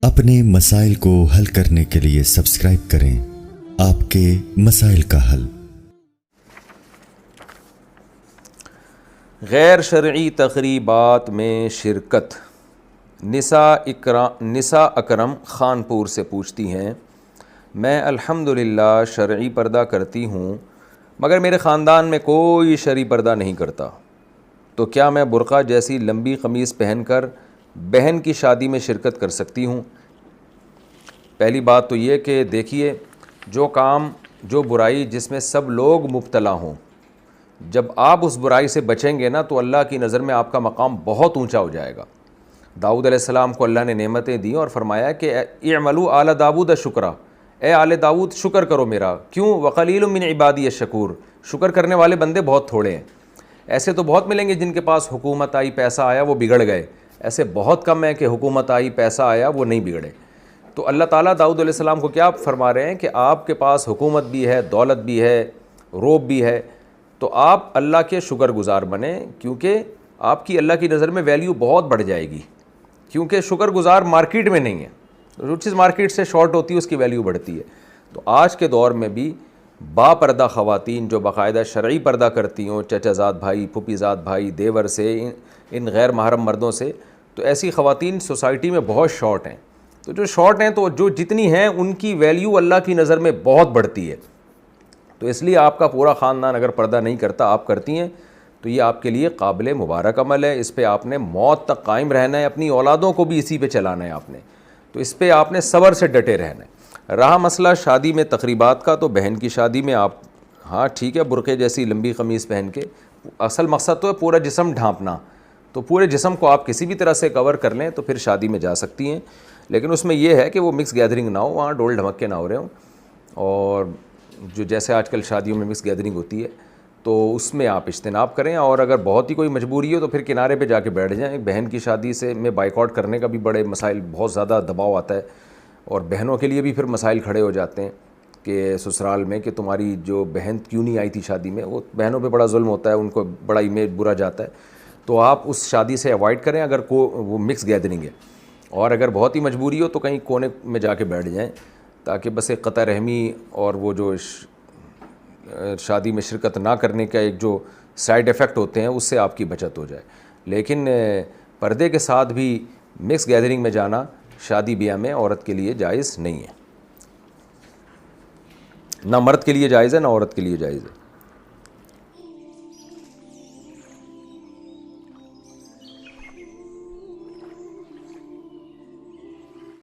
اپنے مسائل کو حل کرنے کے لیے سبسکرائب کریں آپ کے مسائل کا حل۔ غیر شرعی تقریبات میں شرکت۔ نساء اکرم خانپور سے پوچھتی ہیں، میں الحمدللہ شرعی پردہ کرتی ہوں مگر میرے خاندان میں کوئی شرعی پردہ نہیں کرتا، تو کیا میں برقع جیسی لمبی قمیص پہن کر بہن کی شادی میں شرکت کر سکتی ہوں؟ پہلی بات تو یہ کہ دیکھیے، جو برائی جس میں سب لوگ مبتلا ہوں، جب آپ اس برائی سے بچیں گے نا تو اللہ کی نظر میں آپ کا مقام بہت اونچا ہو جائے گا۔ داؤد علیہ السلام کو اللہ نے نعمتیں دیں اور فرمایا کہ اعملوا آل داؤد شکرا، اے آل داؤد شکر کرو میرا، کیوں؟ وقلیل من عبادی الشکور، شکر کرنے والے بندے بہت تھوڑے ہیں۔ ایسے تو بہت ملیں گے جن کے پاس حکومت آئی، پیسہ آیا، وہ بگڑ گئے، ایسے بہت کم ہیں کہ حکومت آئی، پیسہ آیا، وہ نہیں بگڑے۔ تو اللہ تعالیٰ داؤد علیہ السلام کو کیا فرما رہے ہیں کہ آپ کے پاس حکومت بھی ہے، دولت بھی ہے، روب بھی ہے، تو آپ اللہ کے شکر گزار بنیں، کیونکہ آپ کی اللہ کی نظر میں ویلیو بہت بڑھ جائے گی، کیونکہ شکر گزار مارکیٹ میں نہیں ہے، جو چیز مارکیٹ سے شارٹ ہوتی ہے اس کی ویلیو بڑھتی ہے۔ تو آج کے دور میں بھی با پردہ خواتین جو باقاعدہ شرعی پردہ کرتی ہوں، چچا زاد بھائی، پھوپھی زاد بھائی، دیور سے، ان غیر محرم مردوں سے، تو ایسی خواتین سوسائٹی میں بہت شارٹ ہیں۔ تو جو شارٹ ہیں تو جو جتنی ہیں ان کی ویلیو اللہ کی نظر میں بہت بڑھتی ہے۔ تو اس لیے آپ کا پورا خاندان اگر پردہ نہیں کرتا، آپ کرتی ہیں، تو یہ آپ کے لیے قابل مبارک عمل ہے۔ اس پہ آپ نے موت تک قائم رہنا ہے، اپنی اولادوں کو بھی اسی پہ چلانا ہے آپ نے، تو اس پہ آپ نے صبر سے ڈٹے رہنا ہے۔ رہا مسئلہ شادی میں تقریبات کا، تو بہن کی شادی میں آپ ہاں ٹھیک ہے، برقعے جیسی لمبی قمیص پہن کے، اصل مقصد تو ہے پورا جسم ڈھانپنا، تو پورے جسم کو آپ کسی بھی طرح سے کور کر لیں تو پھر شادی میں جا سکتی ہیں، لیکن اس میں یہ ہے کہ وہ مکس گیدرنگ نہ ہو، وہاں ڈول ڈھمکے نہ ہو رہے ہوں، اور جو جیسے آج کل شادیوں میں مکس گیدرنگ ہوتی ہے تو اس میں آپ اجتناب کریں، اور اگر بہت ہی کوئی مجبوری ہو تو پھر کنارے پہ جا کے بیٹھ جائیں۔ بہن کی شادی سے میں بائیکاٹ کرنے کا بھی بڑے مسائل، بہت زیادہ دباؤ آتا ہے، اور بہنوں کے لیے بھی پھر مسائل کھڑے ہو جاتے ہیں کہ سسرال میں کہ تمہاری جو بہن کیوں نہیں آئی تھی شادی میں، وہ بہنوں پہ بڑا ظلم ہوتا ہے، ان کو بڑا امیج برا جاتا ہے، تو آپ اس شادی سے اوائڈ کریں اگر وہ مکس گیدرنگ ہے، اور اگر بہت ہی مجبوری ہو تو کہیں کونے میں جا کے بیٹھ جائیں، تاکہ بس ایک قطع رحمی اور وہ جو شادی میں شرکت نہ کرنے کا ایک جو سائیڈ ایفیکٹ ہوتے ہیں اس سے آپ کی بچت ہو جائے۔ لیکن پردے کے ساتھ بھی مکس گیدرنگ میں جانا شادی بیاہ میں عورت کے لیے جائز نہیں ہے، نہ مرد کے لیے جائز ہے نہ عورت کے لیے جائز ہے۔